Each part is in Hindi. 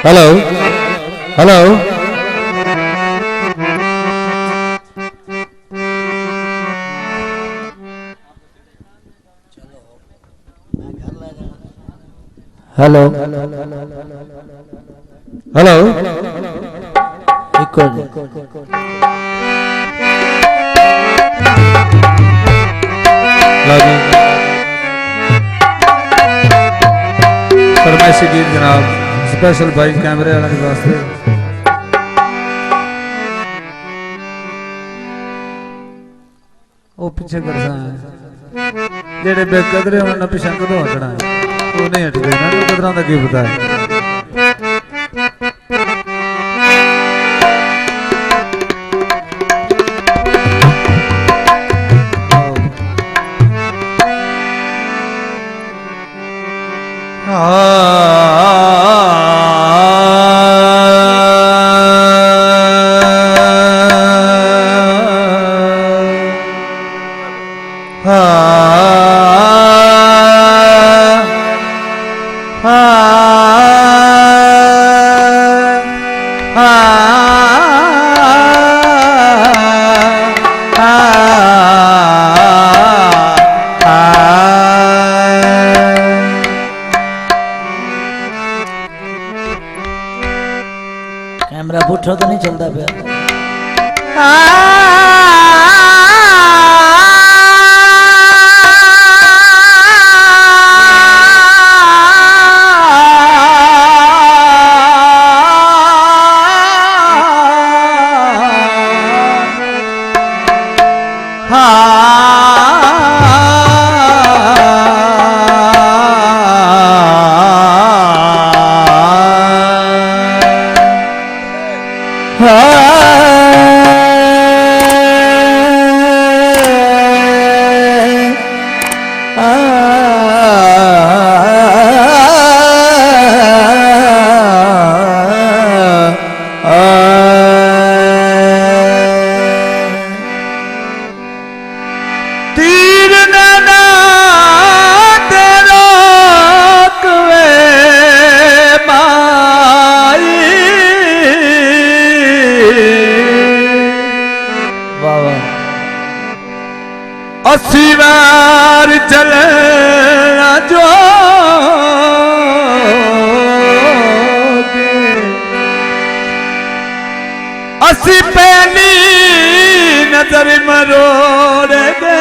हेलो हेलो हेलो हेलो फरमाइशी गीत जनाब स्पेशल भाई कैमरे वाले वास्ते वो पीछे कर जेड़े बेकदरे उन्होंने पिछा कदों हटना है वो नहीं हटते ना कदर का की पता है कैमरा पुठा तो नहीं चलता पे असीवार चलना जो असी पहली नजर मरोड़ दे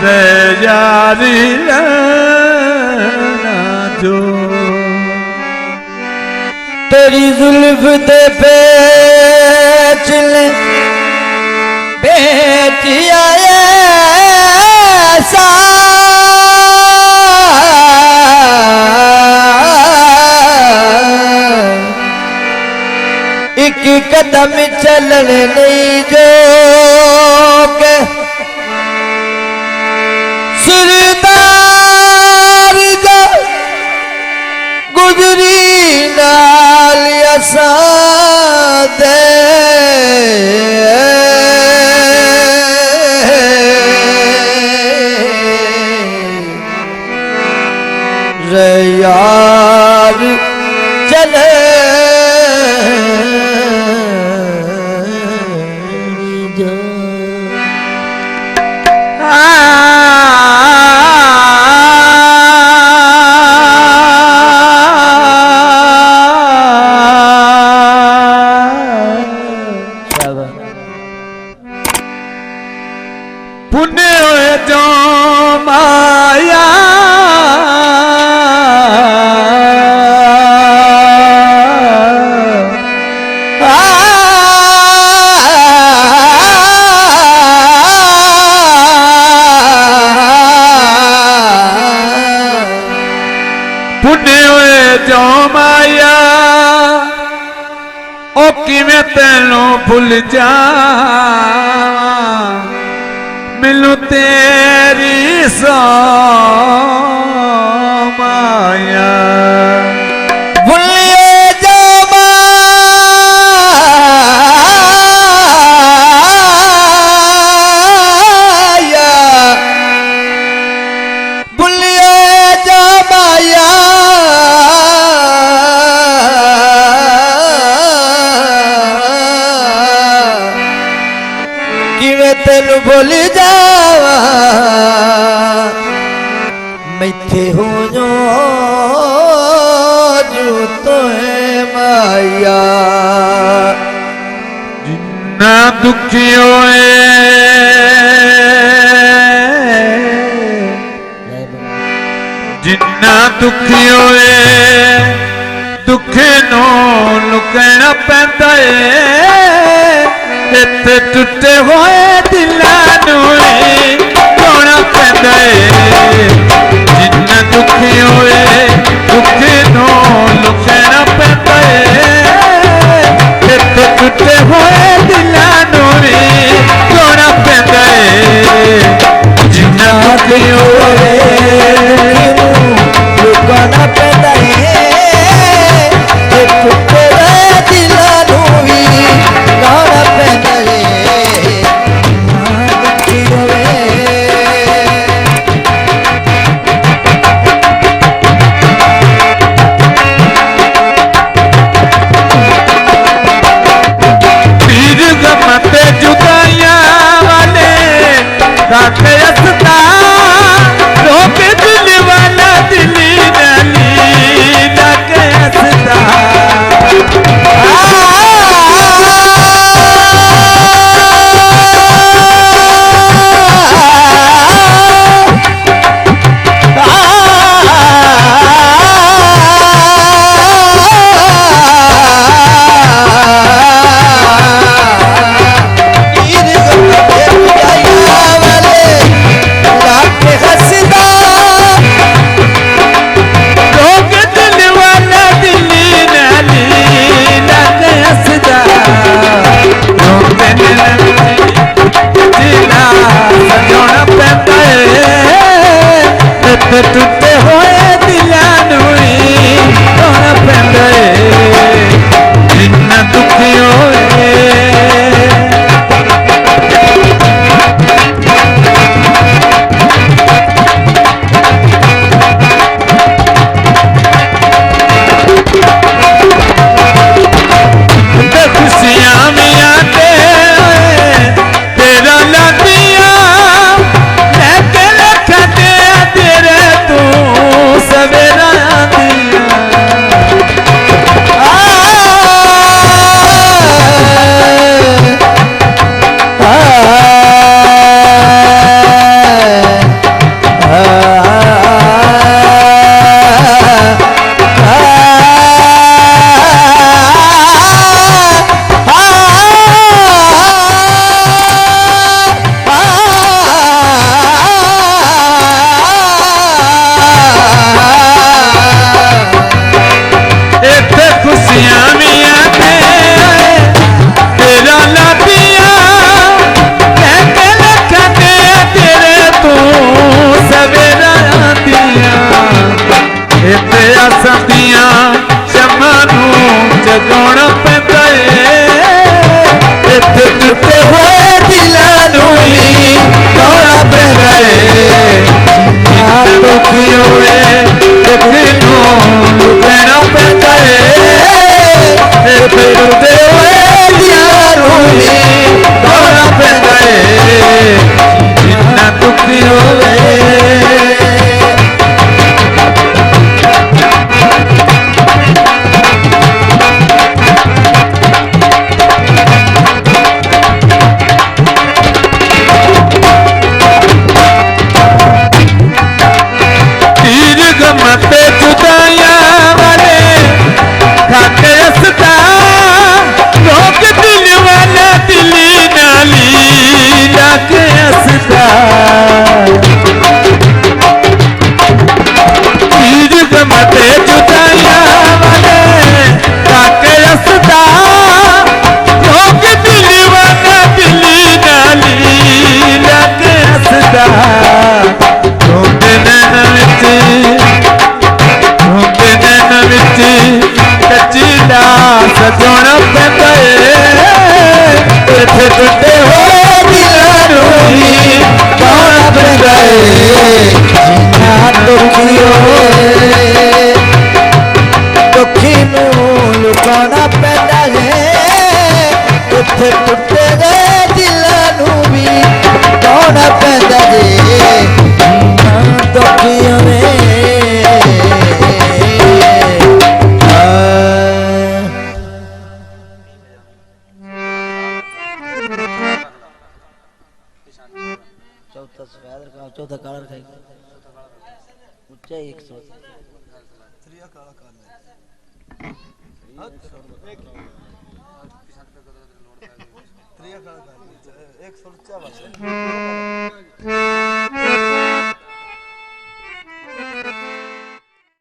रे यारी लना जो तेरी जुल्फ दे पेच ले बेटिया ऐसा एक कदम चलन नहीं जो के सुरदार जो गुजरी नाल असा दे रे यार चले जो पुण्य होए जो माया पुण्य होए जो माया ओ किवें तैनू भुल जा मिलू तेरी सो माया भूलिए जो माया भूलिए जो माया मैथे हो जो तो है माया जिन्ना दुखी होए जिन्ना दुखी होए दुखे नो लुकना पैंदा इत्थे टुटे होए दिलां नूं रोना पैंदा जिन्ना दुखी होए दुखे नो लुकना पैंदा इत्थे टुटे होए दिलां नूं रोना पैंदा जिन्ना दुखी होए लुकाना पैंदा टुटे दिलां नूं वी गाना पैंदा दुखी होवे पीर गमते जुदाइयां वाले राखे असता रोक दिल वाला दिली नली लाके असता टुटे होए दिलां नूं रोना पैंदा जिन्ना दुखी होए खुशियां मियां तेरा लादियां लैके लखा तेरे तू सवेरा दिया खुशियां मियां तेरा लादियां लैके लखा तेरे तू सवेरा दिया इत्थे आसां दियां शमां नूं जगाउणा पैंदा इत्थे टुटे होए दिलां नूं गाउणा पैंदा जिन्ना दुखी होए दुखी नूं लुकाउणा पैंदा टुटे होए दिलां नूं गाउणा पैंदा जिन्ना दुखी होए तीर गमते जुदाइयां वाले खाके असता रोक दिल वाला दिली नाली लाके असता तीर गमते जुदाइयां वाले खाके असता रोक दिल वाला दिली नाली लाके असता रोंदे नैना विच कच्ची लाश जोड़ा पैंदा इत्थे टुटे होए दिलां नूं गाउणा पैंदा जिन्ना दुखी होए दुखी नूं लुकाना पैंदा इत्थे टुटे दिलां नूं वी गाउणा पैंदा जिन्ना दुखी होए चौथा सफेद रखा चौथा काला रखा ऊंचा 100 त्रिया काला काला त्रिया काला काला 100 ऊंचा बस